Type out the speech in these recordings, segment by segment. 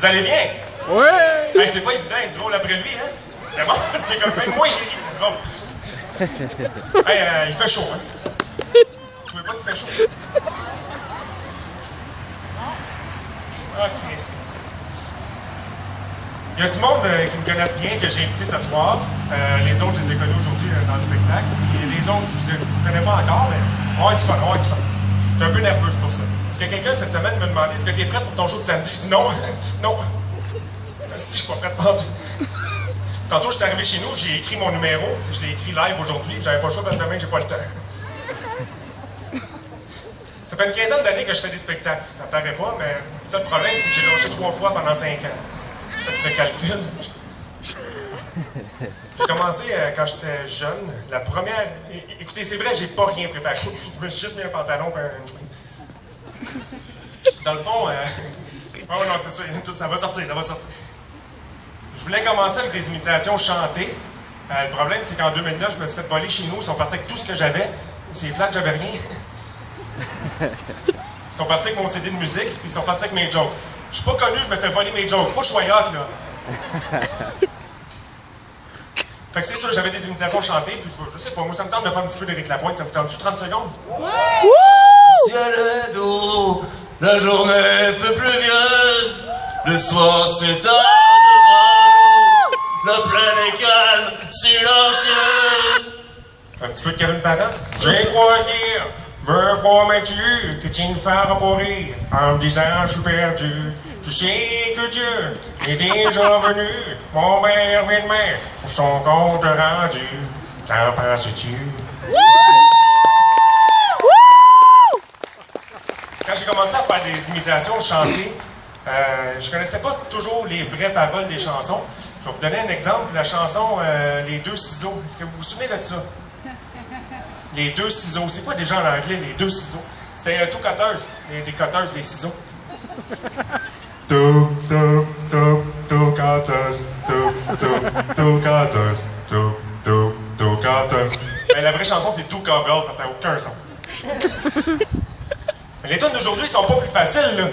Vous allez bien? Ouais! Hey, c'est pas évident d'être drôle après lui, hein? Mais bon, c'était comme même moi, j'ai ri, c'était drôle. Hey, il fait chaud, hein? Vous trouvez pas qu'il fait chaud? OK. Il y a du monde qui me connaissent bien, que j'ai invité ce soir. Les autres, je les ai connus aujourd'hui dans le spectacle. Puis les autres, je ne vous connais pas encore, mais on va être du fun, on va être du fun. Je suis un peu nerveuse pour ça. Parce que quelqu'un cette semaine me demandait est-ce que tu es prête pour ton show de samedi? Je dis non, non. Je dis, je suis pas prête pour tout. Tantôt, je suis arrivé chez nous, j'ai écrit mon numéro. Je l'ai écrit live aujourd'hui, j'avais pas le choix parce que demain, j'ai pas le temps. Ça fait une quinzaine d'années que je fais des spectacles. Ça paraît pas, mais ça, le problème, c'est que j'ai lâché 3 fois pendant 5 ans. Faites le calcul. J'ai commencé quand j'étais jeune. La première... Écoutez, c'est vrai, j'ai pas rien préparé. Je me suis juste mis un pantalon et une chemise. Dans le fond... Oh non, c'est ça, ça va sortir, ça va sortir. Je voulais commencer avec des imitations chantées. Le problème, c'est qu'en 2009, je me suis fait voler chez nous. Ils sont partis avec tout ce que j'avais. C'est plate, j'avais rien. Ils sont partis avec mon CD de musique, puis ils sont partis avec mes jokes. Je suis pas connu, je me fais voler mes jokes. Faut que je sois hot, là. Fait que c'est sûr, j'avais des imitations chantées, puis je sais pas, moi, ça me tente de faire un petit peu d'Éric Lapointe. Ça me tente-tu 30 secondes? Ouais! Ciel est doux, la journée fait pluvieuse, le soir s'éteint devant nous, la plaine est calme, silencieuse. Un petit peu de Kevin Parent. J'ai quoi dire, me promets-tu que tu ne feras pas rire en me disant je suis perdu. Tu sais que Dieu est déjà venu, mon père vient de mettre pour son compte rendu. Qu'en penses-tu? Quand j'ai commencé à faire des imitations chantées, je connaissais pas toujours les vraies paroles des chansons. Je vais vous donner un exemple. La chanson Les deux ciseaux. Est-ce que vous vous souvenez de ça? Les deux ciseaux. C'est quoi déjà en anglais, les deux ciseaux? C'était two cutters. Des cutters, des ciseaux. Two cutters. Two cutters. Mais la vraie chanson, c'est two covers, parce que ça n'a aucun sens. Mais les tunes d'aujourd'hui sont pas plus faciles, là.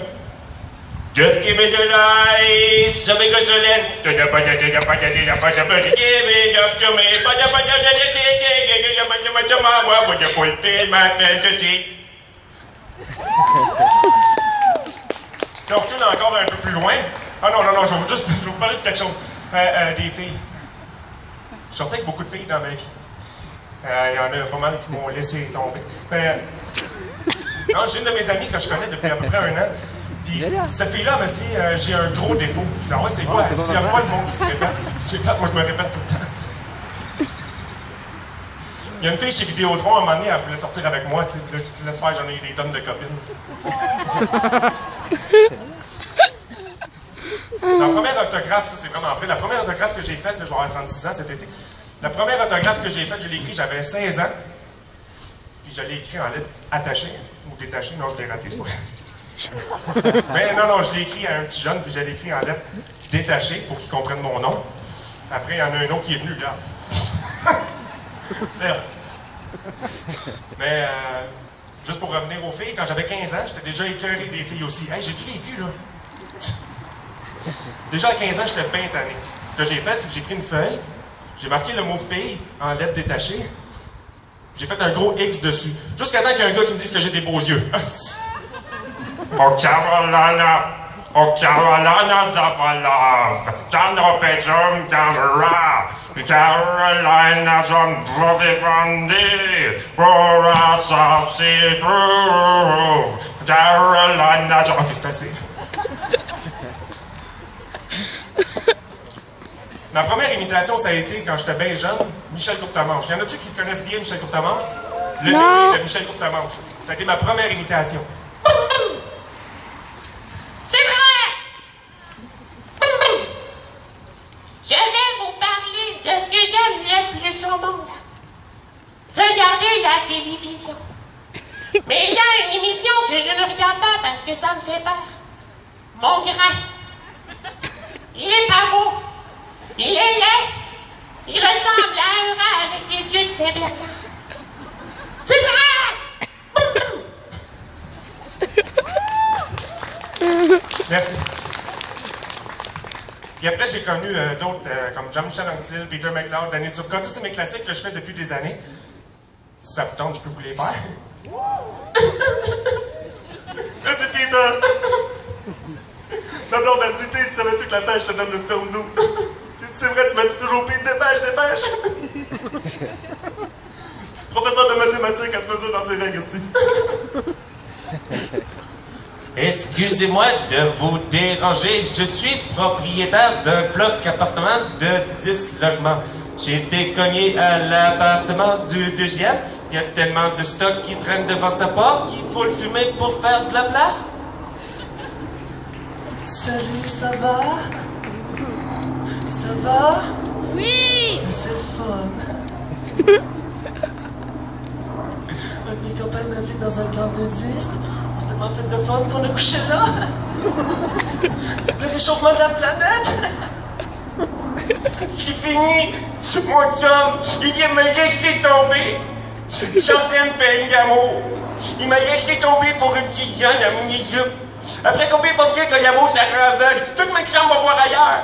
Just give me the light, so make us solid. Give it up to me. Would you fulfill my fantasy? Si on retourne encore un peu plus loin. Ah non, je vais vous parler de quelque chose. Des filles. Je suis sorti avec beaucoup de filles dans ma vie. Il y en a pas mal qui m'ont laissé tomber. Non, j'ai une de mes amies que je connais depuis à peu près 1 an. Puis cette fille-là m'a dit j'ai un gros défaut. Je dis ah ouais, c'est quoi? Il n'y a pas de monde qui se répète. C'est plate, moi je me répète tout le temps. Il y a une fille chez Vidéotron, à un moment donné, elle voulait sortir avec moi. Puis là, je dis laisse faire, j'en ai eu des tonnes de copines. La première autographe, ça c'est vraiment vrai. La première autographe que j'ai faite, là, je vais avoir 36 ans cet été. La première autographe que j'ai faite, je l'ai écrite, j'avais 16 ans. Puis je l'ai écrit en lettres attachées ou détachées. Non, je l'ai raté, c'est pas vrai. Mais non, je l'ai écrit à un petit jeune, puis je l'ai écrit en lettres détachées pour qu'il comprenne mon nom. Après, il y en a un autre qui est venu, regarde. C'est vrai. Mais, juste pour revenir aux filles, quand j'avais 15 ans, j'étais déjà écœuré des filles aussi. Hey, j'ai-tu vécu, là? Déjà à 15 ans, j'étais bien tanné. Ce que j'ai fait, c'est que j'ai pris une feuille, j'ai marqué le mot fille en lettres détachées, j'ai fait un gros X dessus. Jusqu'à temps qu'il y ait un gars qui me dise que j'ai des beaux yeux. Oh Carolina, Zavalov, Chandra Petrum Camera, Carolina, John Bovivandi, Rora Sapsi Groove, Carolina, John. Ok, c'est assez. Ma première imitation, ça a été quand j'étais bien jeune, Michel Courtemanche. Y en a-tu qui connaissent bien Michel Courtemanche? Le nez de Michel Courtemanche. Ça a été ma première imitation. C'est vrai! Je vais vous parler de ce que j'aime le plus au monde. Regardez la télévision. Mais il y a une émission que je ne regarde pas parce que ça me fait peur. Mon grand. Il est pas beau. Il est laid. Il ressemble à un rat avec des yeux de Saint-Bernard. C'est vrai! Merci. Puis après, j'ai connu d'autres comme Jean-Michel Anctil, Peter McLeod, Danny Turcotte. Ça, c'est mes classiques que je fais depuis des années. Si ça vous tente, je peux vous les faire. Ça, c'est Peter. La blonde a dit, tu savais-tu que la pêche, ça donne le storm d'eau? C'est vrai, tu m'as dit toujours, Pete, dépêche! Professeur de mathématiques, elle se mesure dans ses règles, Excusez-moi de vous déranger, je suis propriétaire d'un bloc appartement de 10 logements. J'ai été cogné à l'appartement du deuxième. Il y a tellement de stock qui traîne devant sa porte qu'il faut le fumer pour faire de la place. Salut, ça va? Ça va? Oui! C'est le fun. Mes copains m'invitent dans un camp nudiste. On s'est tellement fait de fun qu'on a couché là. Le réchauffement de la planète. C'est fini! Mon chum, il vient me laisser tomber! J'en fais une peine d'amour! Il m'a laissé tomber pour une petite jeune à mini-jupe. Après qu'on peut pas me dire que l'amour, ça rend aveugle. Toute ma chambre va voir ailleurs!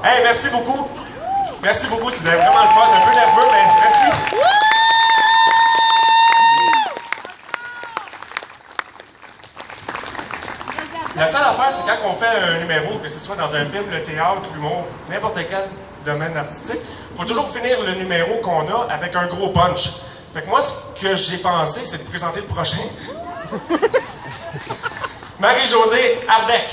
Hey, merci beaucoup! Merci beaucoup, c'était vraiment le fun. Un peu nerveux, mais merci! La seule affaire, c'est quand on fait un numéro, que ce soit dans un film, le théâtre, l'humour, n'importe quel domaine artistique, il faut toujours finir le numéro qu'on a avec un gros punch. Fait que moi, ce que j'ai pensé, c'est de présenter le prochain. Marie-Josée Ardec.